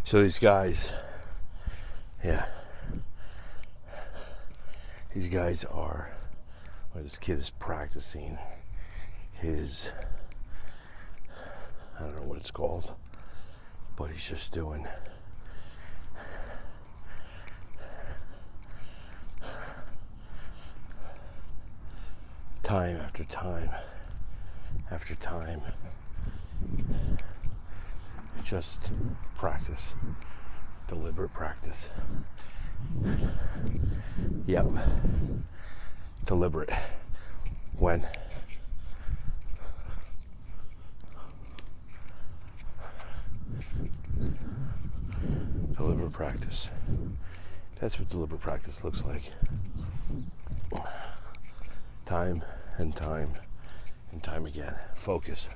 So these guys, these guys are, well, this kid is practicing his, I don't know what it's called, but he's just doing time after time after time, just practice, deliberate practice. Yep, deliberate. When? Deliberate practice. That's what deliberate practice looks like. Time and time and time again. Focus.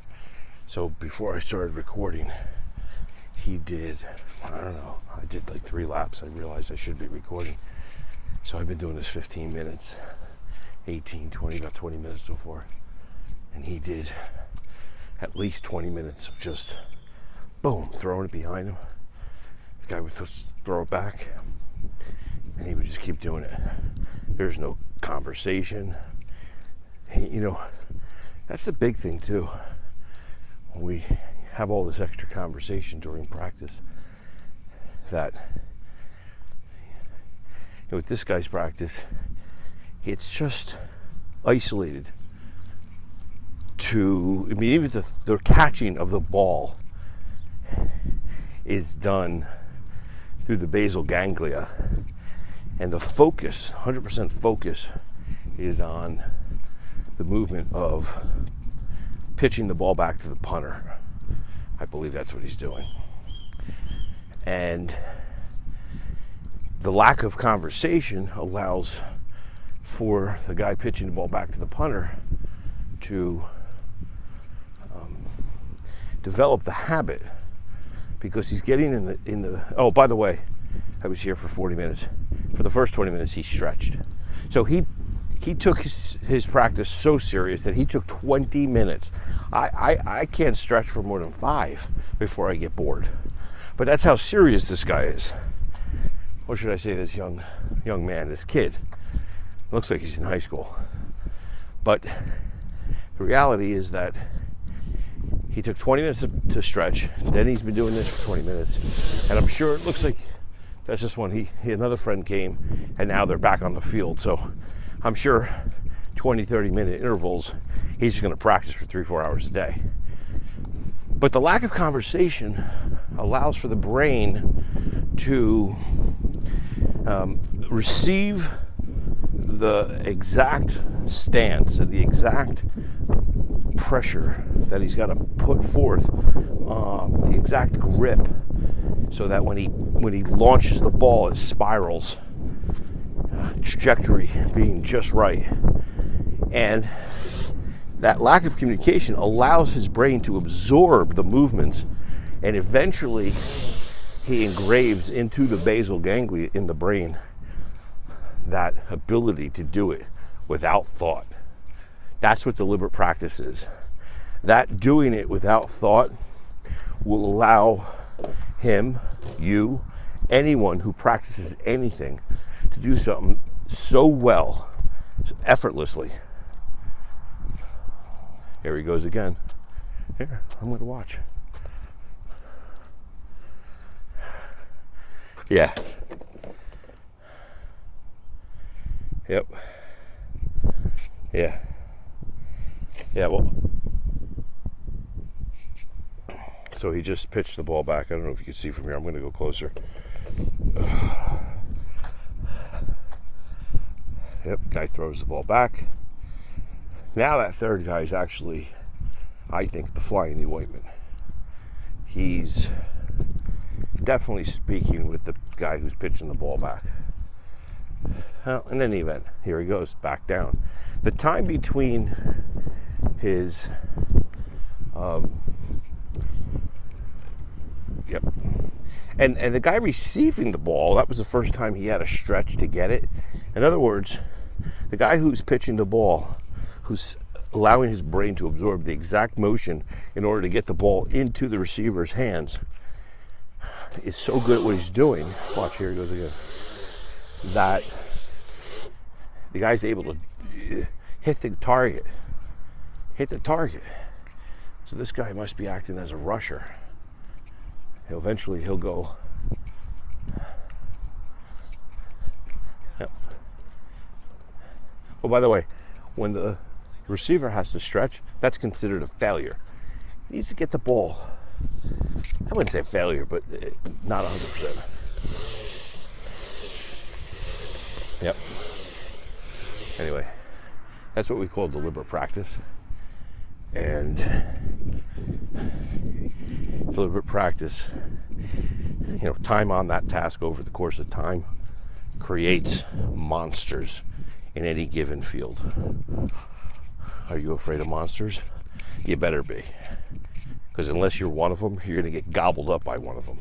So before I started recording, he did, I don't know, I did like 3 laps. I realized I should be recording. So I've been doing this 15 minutes, 18, 20, about 20 minutes before. And he did at least 20 minutes of just, boom, throwing it behind him. The guy would just throw it back, and he would just keep doing it. There's no conversation. You know, that's the big thing too. When we have all this extra conversation during practice, that, you know, with this guy's practice, it's just isolated to, I mean, even the catching of the ball is done through the basal ganglia, and the focus, 100% focus, is on the movement of pitching the ball back to the punter. I believe that's what he's doing. And the lack of conversation allows for the guy pitching the ball back to the punter to develop the habit, because he's getting in the oh, by the way, I was here for 40 minutes. For the first 20 minutes he stretched. So he took his practice so serious that he took 20 minutes. I can't stretch for more than 5 before I get bored. But that's how serious this guy is. Or should I say this young man, this kid. Looks like he's in high school. But the reality is that he took 20 minutes to stretch. Then he's been doing this for 20 minutes. And I'm sure it looks like that's just when another friend came, and now they're back on the field. So I'm sure 20, 30 minute intervals, he's just going to practice for 3-4 hours a day. But the lack of conversation allows for the brain to receive the exact stance and the exact pressure that he's got to put forth, the exact grip, so that when he launches the ball, it spirals, trajectory being just right. And that lack of communication allows his brain to absorb the movements, and eventually he engraves into the basal ganglia in the brain that ability to do it without thought. That's what deliberate practice is. That doing it without thought will allow him, you, anyone who practices anything to do something so well, effortlessly. Here he goes again. Here, I'm going to watch. Yeah. Yep. Yeah. Yeah, well, so he just pitched the ball back. I don't know if you can see from here. I'm going to go closer. Yep, guy throws the ball back. Now that third guy is actually, I think, the fly in the ointment. He's definitely speaking with the guy who's pitching the ball back. Well, in any event, here he goes, back down. The time between his, yep. And the guy receiving the ball, that was the first time he had a stretch to get it. In other words, the guy who's pitching the ball, who's allowing his brain to absorb the exact motion in order to get the ball into the receiver's hands, is so good at what he's doing, watch, here he goes again, that the guy's able to hit the target. So this guy must be acting as a rusher. Eventually he'll go. Yep. Oh, by the way, when the receiver has to stretch, that's considered a failure. He needs to get the ball. I wouldn't say failure, but not 100%. Yep. Anyway, that's what we call deliberate practice. And deliberate practice, time on that task over the course of time creates monsters in any given field. Are you afraid of monsters? You better be. Because unless you're one of them, you're going to get gobbled up by one of them.